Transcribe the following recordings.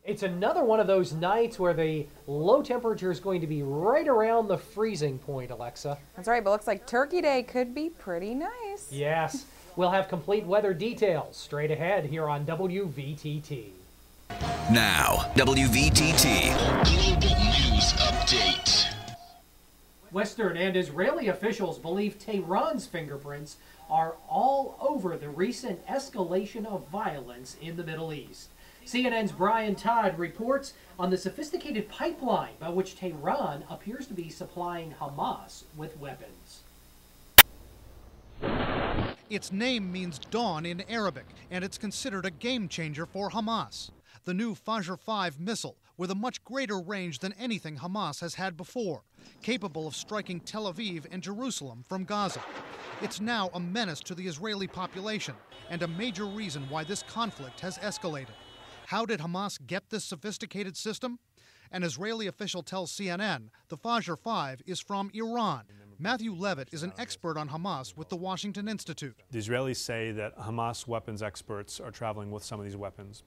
It's another one of those nights where the low temperature is going to be right around the freezing point, Alexa. That's right, but looks like Turkey Day could be pretty nice. Yes. We'll have complete weather details straight ahead here on WVTT. Now, WVTT. Global News Update. Western and Israeli officials believe Tehran's fingerprints are all over the recent escalation of violence in the Middle East. CNN's Brian Todd reports on the sophisticated pipeline by which Tehran appears to be supplying Hamas with weapons. Its name means dawn in Arabic, and it's considered a game changer for Hamas. The new Fajr 5 missile, with a much greater range than anything Hamas has had before, capable of striking Tel Aviv and Jerusalem from Gaza. It's now a menace to the Israeli population and a major reason why this conflict has escalated. How did Hamas get this sophisticated system? An Israeli official tells CNN the Fajr 5 is from Iran. Matthew Levitt is an expert on Hamas with the Washington Institute. The Israelis say that Hamas weapons experts are traveling with some of these weapons.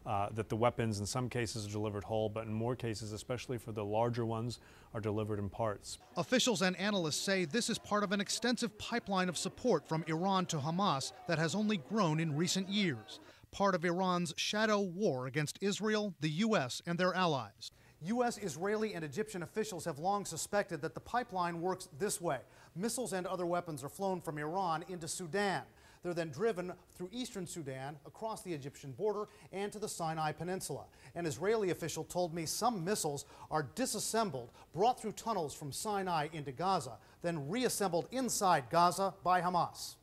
That the weapons in some cases are delivered whole, but in more cases, especially for the larger ones, are delivered in parts. Officials and analysts say this is part of an extensive pipeline of support from Iran to Hamas that has only grown in recent years, part of Iran's shadow war against Israel, the U.S., and their allies. U.S., Israeli, and Egyptian officials have long suspected that the pipeline works this way. Missiles and other weapons are flown from Iran into Sudan. They're then driven through eastern Sudan, across the Egyptian border, and to the Sinai Peninsula. An Israeli official told me some missiles are disassembled, brought through tunnels from Sinai into Gaza, then reassembled inside Gaza by Hamas.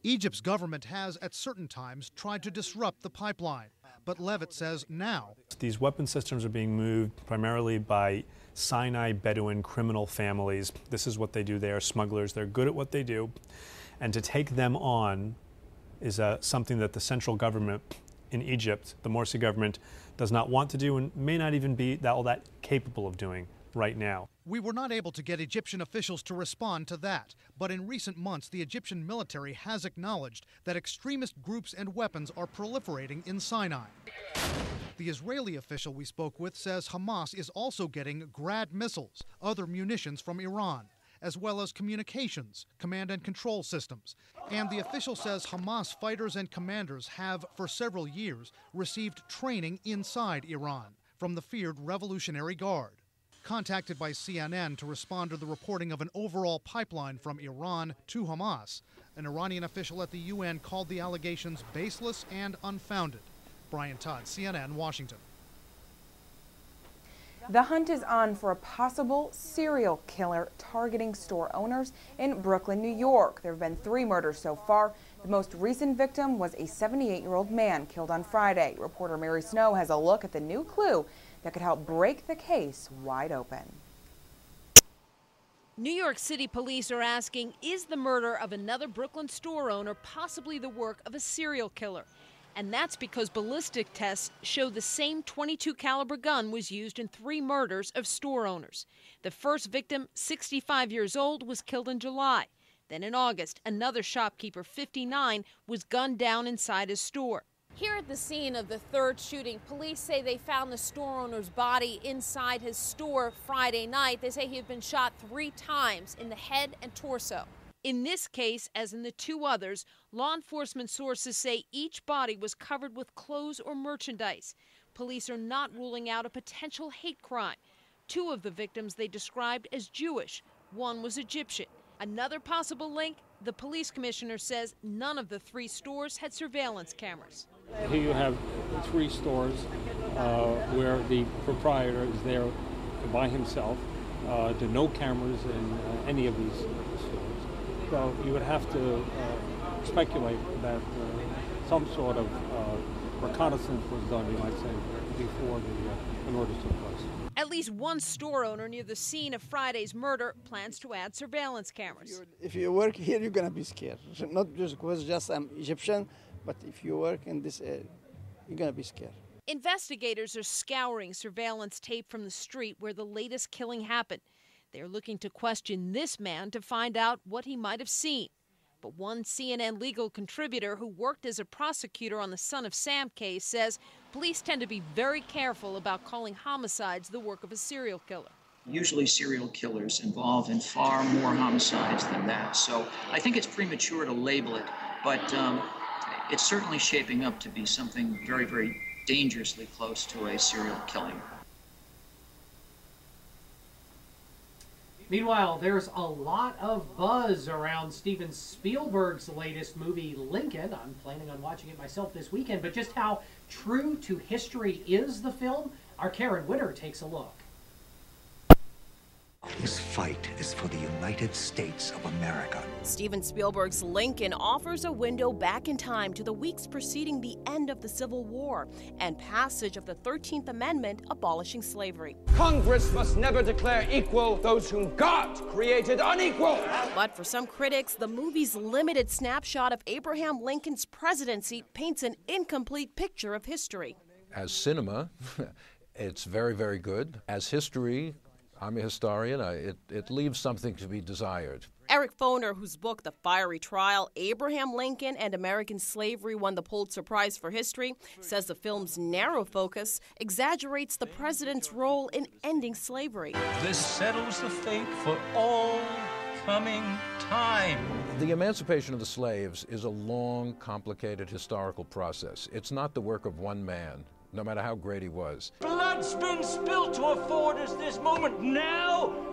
Egypt's government has, at certain times, tried to disrupt the pipeline. But Levitt says now these weapon systems are being moved primarily by Sinai Bedouin criminal families. This is what they do. They are smugglers. They're good at what they do. And to take them on is something that the central government in Egypt, the Morsi government, does not want to do and may not even be all that capable of doing right now. We were not able to get Egyptian officials to respond to that, but in recent months the Egyptian military has acknowledged that extremist groups and weapons are proliferating in Sinai. The Israeli official we spoke with says Hamas is also getting Grad missiles, other munitions from Iran, as well as communications, command and control systems. And the official says Hamas fighters and commanders have, for several years, received training inside Iran from the feared Revolutionary Guard. Contacted by CNN to respond to the reporting of an overall pipeline from Iran to Hamas, an Iranian official at the UN called the allegations baseless and unfounded. Brian Todd, CNN, Washington. The hunt is on for a possible serial killer targeting store owners in Brooklyn, New York. There have been 3 murders so far. The most recent victim was a 78-year-old man killed on Friday. Reporter Mary Snow has a look at the new clue that could help break the case wide open. New York City police are asking, is the murder of another Brooklyn store owner possibly the work of a serial killer? And that's because ballistic tests show the same .22 caliber gun was used in 3 murders of store owners. The first victim, 65 years old, was killed in July. Then in August, another shopkeeper, 59, was gunned down inside his store. Here at the scene of the 3rd shooting, police say they found the store owner's body inside his store Friday night. They say he had been shot 3 times in the head and torso. In this case, as in the 2 others, law enforcement sources say each body was covered with clothes or merchandise. Police are not ruling out a potential hate crime. 2 of the victims they described as Jewish. 1 was Egyptian. Another possible link, the police commissioner says none of the 3 stores had surveillance cameras. Here you have 3 stores where the proprietor is there by himself. There are no cameras in any of these stores. So you would have to speculate that some sort of reconnaissance was done, you might say, before the murders took place. At least 1 store owner near the scene of Friday's murder plans to add surveillance cameras. If you work here, you're going to be scared. Not just because I'm Egyptian, but if you work in this area, you're going to be scared. Investigators are scouring surveillance tape from the street where the latest killing happened. They're looking to question this man to find out what he might have seen. But one CNN legal contributor who worked as a prosecutor on the Son of Sam case says Police tend to be very careful about calling homicides the work of a serial killer. Usually serial killers involved in far more homicides than that. So I think it's premature to label it, but it's certainly shaping up to be something very, very dangerously close to a serial killing. Meanwhile, there's a lot of buzz around Steven Spielberg's latest movie, Lincoln. I'm planning on watching it myself this weekend, but just how true to history is the film? Our Karen Witter takes a look. This fight is for the United States of America. Steven Spielberg's Lincoln offers a window back in time to the weeks preceding the end of the Civil War and passage of the 13th Amendment abolishing slavery. Congress must never declare equal those whom God created unequal. But for some critics, the movie's limited snapshot of Abraham Lincoln's presidency paints an incomplete picture of history. As cinema, it's very, very good. As history, I'm a historian. It leaves something to be desired. Eric Foner, whose book, The Fiery Trial, Abraham Lincoln and American Slavery won the Pulitzer Prize for History, says the film's narrow focus exaggerates the president's role in ending slavery. This settles the fate for all coming time. The emancipation of the slaves is a long, complicated historical process. It's not the work of one man, no matter how great he was. Blood's been spilled to afford us this moment. Now!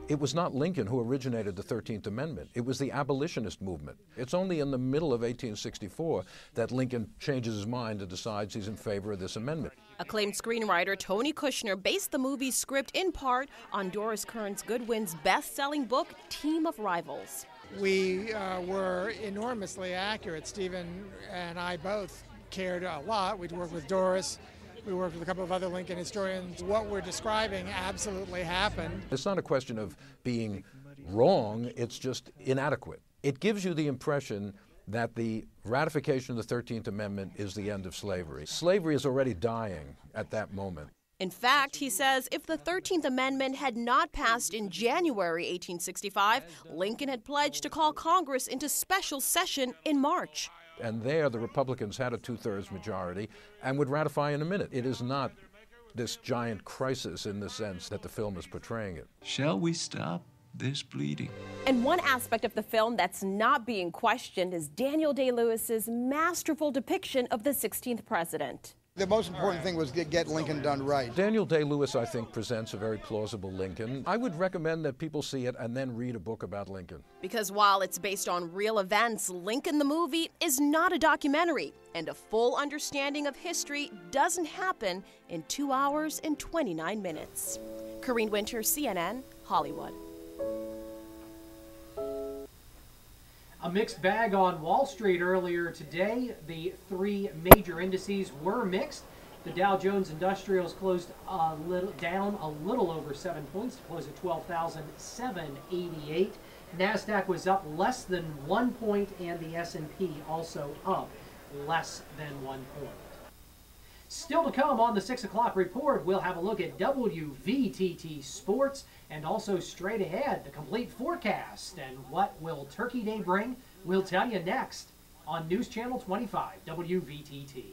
It was not Lincoln who originated the 13th Amendment. It was the abolitionist movement. It's only in the middle of 1864 that Lincoln changes his mind and decides he's in favor of this amendment. Acclaimed screenwriter Tony Kushner based the movie's script in part on Doris Kearns Goodwin's best-selling book, Team of Rivals. We were enormously accurate. Stephen and I both cared a lot. We'd worked with Doris. We worked with a couple of other Lincoln historians. What we're describing absolutely happened. It's not a question of being wrong, it's just inadequate. It gives you the impression that the ratification of the 13th Amendment is the end of slavery. Slavery is already dying at that moment. In fact, he says if the 13th Amendment had not passed in January 1865, Lincoln had pledged to call Congress into special session in March. And there, the Republicans had a two-thirds majority and would ratify in a minute. It is not this giant crisis in the sense that the film is portraying it. Shall we stop this bleeding? And one aspect of the film that's not being questioned is Daniel Day-Lewis's masterful depiction of the 16th president. The most important thing was get Lincoln done right. Daniel Day-Lewis, I think, presents a very plausible Lincoln. I would recommend that people see it and then read a book about Lincoln. Because while it's based on real events, Lincoln the movie is not a documentary, and a full understanding of history doesn't happen in 2 hours and 29 minutes. Corrine Winter, CNN, Hollywood. A mixed bag on Wall Street earlier today. The three major indices were mixed. The Dow Jones Industrials closed down a little over 7 points to close at 12,788. NASDAQ was up less than 1 point, and the S&P also up less than 1 point. Still to come on the 6 o'clock report, we'll have a look at WVTT Sports and also straight ahead, the complete forecast. And what will Turkey Day bring? We'll tell you next on News Channel 25, WVTT.